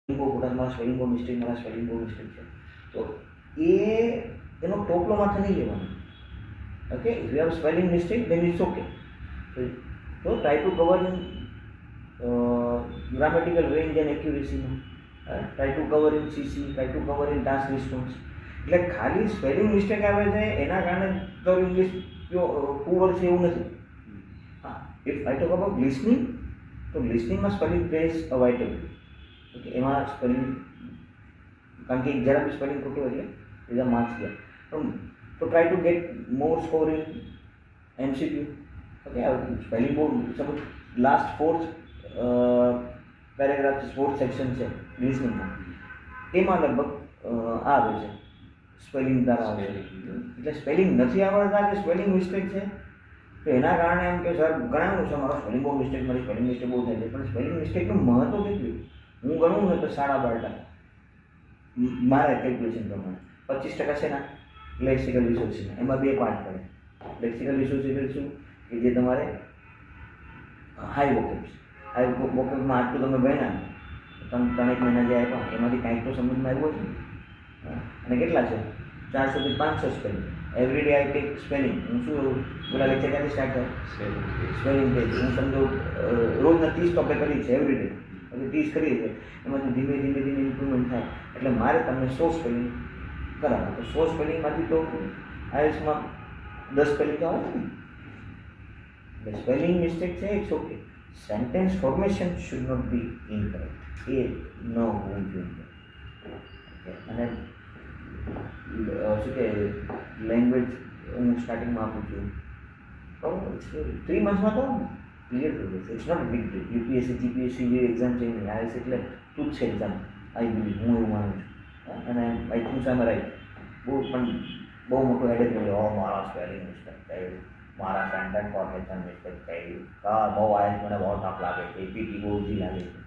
બહુ ખોટા, મારા સ્પેલિંગ બહુ મિસ્ટેક, મારા સ્પેલિંગ બહુ મિસ્ટેક છે. તો એ એનો ટોપલો માથે નહીં લેવાનો. Okay, if you have spelling mistake then it's okay. તો try to cover in grammatical range and એક્યુરેસીમાં, try to cover in CC, try to cover in task response. એટલે ખાલી સ્પેલિંગ મિસ્ટેક આવે છે એના કારણે તો ઇંગ્લિશ પુઅર છે એવું નથી. હા, if I talk about listening, તો લિસનિંગમાં spelling plays a vital. Okay, એમાં સ્પેલિંગ, કારણ કે જરા બી સ્પેલિંગ ખોટું એટલે બીજા માર્ક્સ ગયા. તો try to get more score in MCQ. Okay, spelling બહુ suppose last fourth paragraph, fourth section છે લિસનિંગમાં, એમાં લગભગ આવે છે સ્પેલિંગ દ્વારા આવે છે. એટલે સ્પેલિંગ નથી આવડતા કે સ્પેલિંગ મિસ્ટેક છે તો એના કારણે એમ કે સર ગણાવ્યું છે મારો સ્પેલિંગ બહુ મિસ્ટેક, મારી સ્પેલિંગ મિસ્ટેક બહુ થાય છે. પણ સ્પેલિંગ મિસ્ટેકનું મહત્વ કેટલું? હું ગણું ને તો 12.5%. મારે કેલ્ક્યુલેશન પ્રમાણે 25% છે ને લેક્સિકલ રિસોર્સિસ, એમાં 2 પાર્ટ પડે. લેક્સિકલ રિસોર્સિસ એટલે શું કે જે તમારે હાઈ વોકેબ્સ, હાઈ વોકેબમાં આટલું તમે ભણ્યા, તમે 3 મહિના જે આપ્યા એમાંથી કાંઈક તો સમજમાં આવ્યું છે. અને કેટલા છે? 400 થી 500 spelling. Every day I take spelling. હું શું પેલા લેક્ચર ક્યાંથી સ્ટાર્ટ થાય? Spelling day. હું સમજો રોજના 30 તો આપણે કરીએ છીએ એવરી ડે, એટલે 30 કરીએ છીએ, એમાંથી ધીમે ધીમે ધીમે ઇમ્પ્રુવમેન્ટ થાય. એટલે મારે તમને 100 સ્પેલિંગ કરાવવા, તો 100 સ્પેલિંગમાંથી તો આઈએલ્સમાં 10 સ્પેલિંગ તો આવે ને. એટલે સ્પેલિંગ મિસ્ટેક છે, it's okay. Sentence formation should not be incorrect. એ ન હોવું જોઈએ. અને શું કે લેંગ્વેજ હું સ્ટાર્ટિંગમાં આપું છું, બરાબર, 3 મંથમાં તો ક્લિયર થઈ જશે. It's not big deal. UPSC GPSC જે એક્ઝામ છે એની આઈએસ એટલે તું જ છે એક્ઝામ, આઈ બિલીવ, હું એવું માનું છું. અને આઈ થિંક સામે રાઈટ. બહુ મોટું હેડેક નહીં. મારા સ્પેલિંગ મિસ્ટેક થયું, મારા સેન્ટેન્સ ફોર્મેશન મિસ્ટેક થયું, બહુ આઈએસ મને બહુ ટફ લાગે છે, પીટી બહુ ઈઝી લાગે છે.